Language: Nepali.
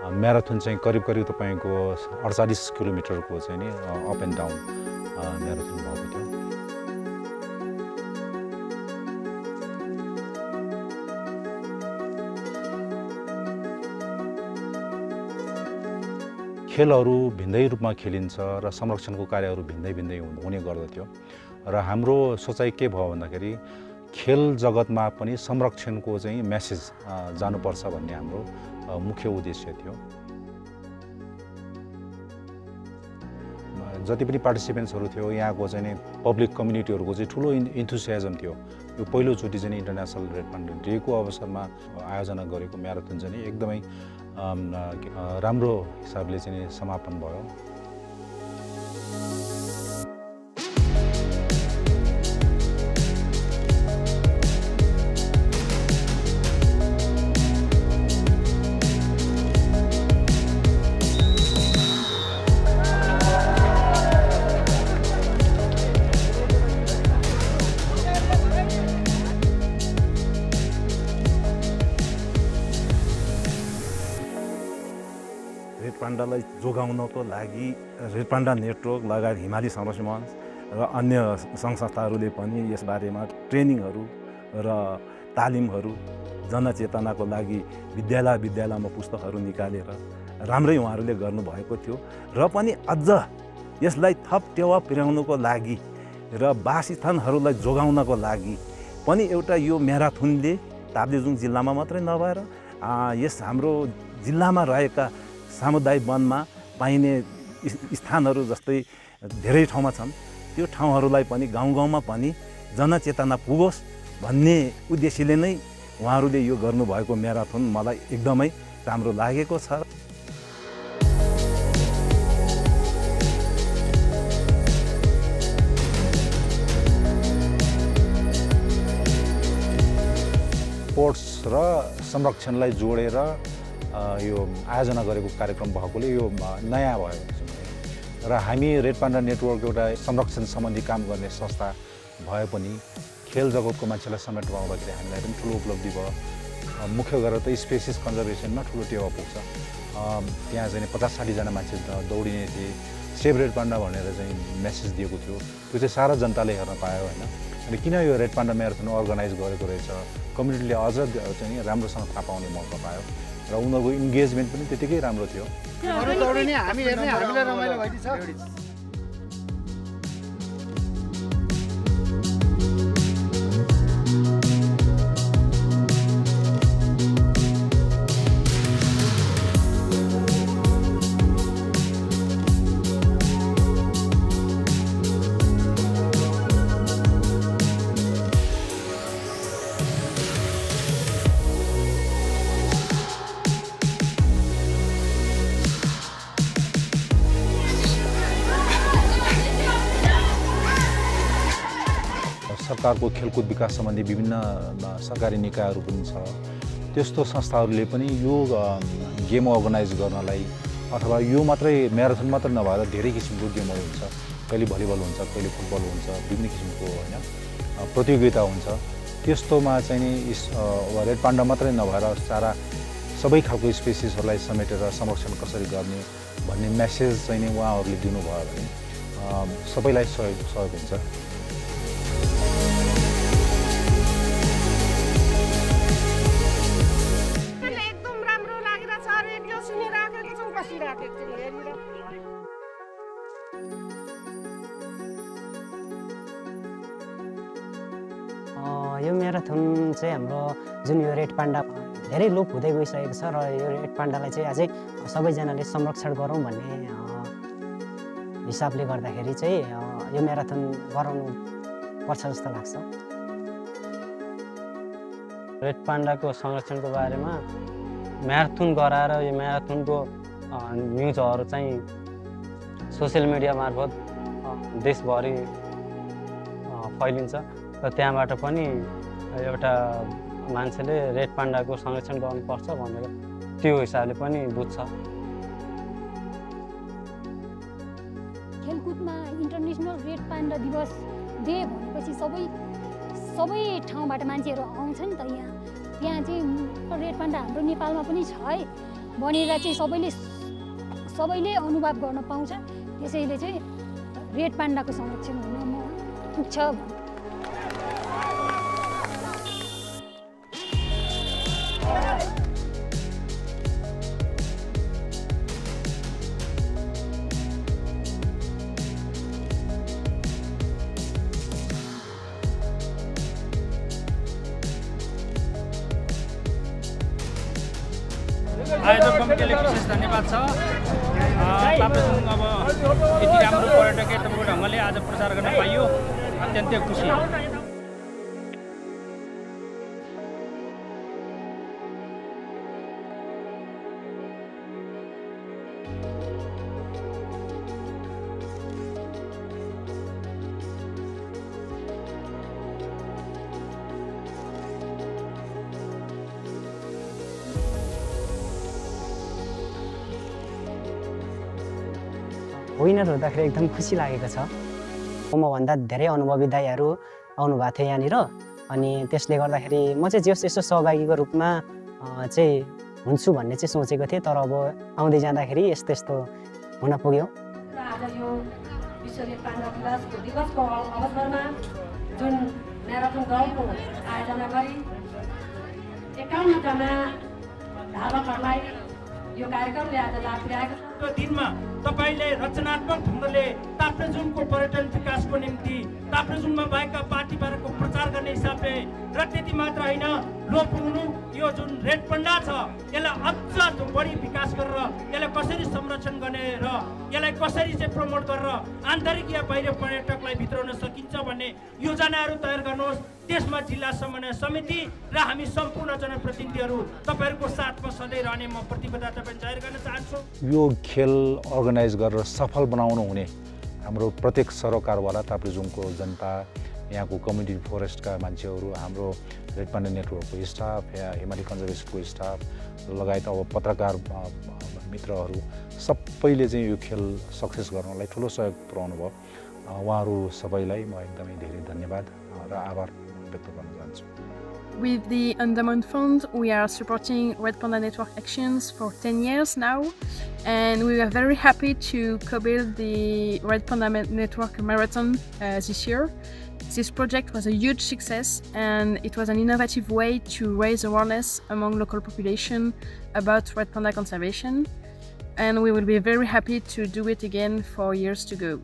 म्याराथन चाहिँ करिब तपाईको 48 किलोमिटरको चाहिँ नि अप एन्ड डाउन म्याराथन भएको थियो। खेलहरू भिन्दै रूपमा खेलिन्छ र संरक्षणको कार्यहरू भिन्दै हुने गर्दथ्यो र हाम्रो सोचाइ के भयो भन्दाखेरि खेल जगतमा पनि संरक्षणको चाहिँ मेसेज जानुपर्छ भन्ने हाम्रो मुख्य उद्देश्य थियो। जति पनि पार्टिसिपेन्ट्सहरू थियो यहाँको चाहिँ नि पब्लिक कम्युनिटीहरूको चाहिँ ठुलो इन्थुसियाजम थियो। यो पहिलोचोटि चाहिँ इन्टरनेसनल रेड पान्डा डेको अवसरमा आयोजना गरेको म्याराथन चाहिँ एकदमै राम्रो हिसाबले चाहिँ समापन भयो। रेड पान्डालाई जोगाउनको लागि रेड पान्डा नेटवर्क लगायत हिमाली संरक्षण मञ्च र अन्य सङ्घ संस्थाहरूले पनि यसबारेमा ट्रेनिङहरू र तालिमहरू जनचेतनाको लागि विद्यालयमा पुस्तकहरू निकालेर राम्रै उहाँहरूले गर्नुभएको थियो र पनि अझ यसलाई थप टेवा पुर्याउनको लागि र वासस्थानहरूलाई जोगाउनको लागि पनि एउटा यो म्याराथनले ताप्लेजुङ जिल्लामा मात्रै नभएर यस हाम्रो जिल्लामा रहेका सामुदायिक वनमा पाइने स्थानहरू जस्तै धेरै ठाउँमा छन्, त्यो ठाउँहरूलाई पनि गाउँ-गाउँमा पनि जनचेतना पुगोस् भन्ने उद्देश्यले नै उहाँहरूले यो गर्नुभएको म्याराथन मलाई एकदमै राम्रो लागेको छ। स्पोर्ट्स र संरक्षणलाई जोडेर यो आयोजना गरेको कार्यक्रम भएकोले यो नयाँ भयो र हामी रेड पान्डा नेटवर्क एउटा संरक्षण सम्बन्धी काम गर्ने संस्था भए पनि खेल जगतको मान्छेलाई समेट्न पाउँदाखेरि हामीलाई पनि ठुलो उपलब्धि भयो। मुख्य गरेर त स्पेसिस कन्जर्भेसनमा ठुलो टेवा पुग्छ। त्यहाँ चाहिँ 50-60 जना मान्छे दौडिने थिए, सेभ रेड पान्डा भनेर चाहिँ मेसेज दिएको थियो, त्यो चाहिँ सारा जनताले हेर्न पायो होइन। अनि किन यो रेड पान्डा म्याराथन अर्गनाइज गरेको रहेछ, कम्युनिटीले अझ चाहिँ राम्रोसँग थाहा पाउने मौका पायो र उनीहरूको इन्गेजमेन्ट पनि त्यतिकै राम्रो थियो। सरकारको खेलकुद विकास सम्बन्धी विभिन्न सरकारी निकायहरू पनि छ, त्यस्तो संस्थाहरूले पनि यो गेम अर्गनाइज गर्नलाई अथवा यो मात्रै म्याराथन मात्र नभएर धेरै किसिमको गेमहरू हुन्छ, कहिले भलिबल हुन्छ, कहिले फुटबल हुन्छ, विभिन्न किसिमको होइन प्रतियोगिता हुन्छ, त्यस्तोमा चाहिँ नि रेड पान्डा मात्रै नभएर सारा सबै खालको स्पेसिसहरूलाई समेटेर संरक्षण कसरी गर्ने भन्ने मेसेज चाहिँ नि उहाँहरूले दिनुभयो भने सबैलाई सहयोग हुन्छ। यो म्याराथन चाहिँ हाम्रो जुन यो रेड पान्डा धेरै लोप हुँदै गइसकेको छ र यो रेड पान्डालाई चाहिँ अझै सबैजनाले संरक्षण गरौँ भन्ने हिसाबले गर्दाखेरि चाहिँ यो म्याराथन गराउनु पर्छ जस्तो लाग्छ। रेड पान्डाको संरक्षणको बारेमा म्याराथन गराएर यो म्याराथनको न्युजहरू चाहिँ सोसियल मिडिया मार्फत देशभरि फैलिन्छ र त्यहाँबाट पनि एउटा मान्छेले रेड पान्डाको संरक्षण गर्नुपर्छ भनेर त्यो हिसाबले पनि बुझ्छ। खेलकुदमा इन्टरनेसनल रेड पान्डा दिवस डे भनेपछि सबै ठाउँबाट मान्छेहरू आउँछन् त यहाँ चाहिँ रेड पान्डा हाम्रो नेपालमा पनि छ है बनेर चाहिँ सबैले अनुभव गर्न पाउँछ। त्यसैले चाहिँ रेड पान्डाको संरक्षण हुन पुग्छ। आयोजक कमिटीले विशेष धन्यवाद छ। ताप्लेजुङ अब यति राम्रो पर्यटकीय ढङ्गले आज प्रचार गर्न पाइयो, अत्यन्तै खुसी। विनर हुँदाखेरि एकदम खुसी लागेको छ। मभन्दा धेरै अनुभवी दाइहरू आउनुभएको थियो यहाँनिर, अनि त्यसले गर्दाखेरि म चाहिँ जस यसो सहभागीको रूपमा चाहिँ हुन्छु भन्ने चाहिँ सोचेको थिएँ, तर अब आउँदै जाँदाखेरि यस्तो यस्तो हुन पुग्यो। आज यो विश्व रेड पान्डा दिवसको अवसरमा जुन म्याराथन दौडको आयोजना गरी 51 जना धावकहरूलाई यो कार्यक्रमले आज लाभ पुर्याएको छ। त्यो दिनमा तपाईले रचनात्मक ढङ्गले ताप्लेजुङको पर्यटन विकासको निम्ति ताप्लेजुङमा भएका पार्टीहरूको प्रचार गर्ने हिसाबले र त्यति मात्र होइन, लोपुङ्नु यो जुन रेड पान्डा छ यसलाई अझ बढी विकास गरेर यसलाई कसरी संरक्षण गर्ने र यसलाई कसरी चाहिँ प्रमोट गरेर आन्तरिक या बाहिर पर्यटकलाई भित्राउन सकिन्छ भन्ने योजनाहरू तयार गर्नुहोस्। त्यसमा जिल्ला समन्वय समिति र हामी सम्पूर्ण जनप्रतिनिधिहरू तपाईहरूको साथमा सधैँ रहने म प्रतिबद्धता पनि जाहेर गर्न चाहन्छु। यो खेल अर्गनाइज गरेर सफल बनाउनु हुने हाम्रो प्रत्येक सरोकारवाला, ताप्लेजुङको जनता, यहाँको कम्युनिटी फरेस्टका मान्छेहरू, हाम्रो रेड पान्डा नेटवर्कको स्टाफ, हिमाली कन्जर्भेसनको स्टाफ लगायत अब पत्रकार मित्रहरू सबैले चाहिँ यो खेल सक्सेस गर्नलाई ठुलो सहयोग पुर्याउनु भयो। उहाँहरू सबैलाई म एकदमै धेरै धन्यवाद र आभार व्यक्त गर्न चाहन्छु। With the Endowment Fund, we are supporting Red Panda Network actions for 10 years now, and we are very happy to co-build the Red Panda Network Marathon this year. This project was a huge success, and it was an innovative way to raise awareness among local population about Red Panda conservation, and we will be very happy to do it again for years to go.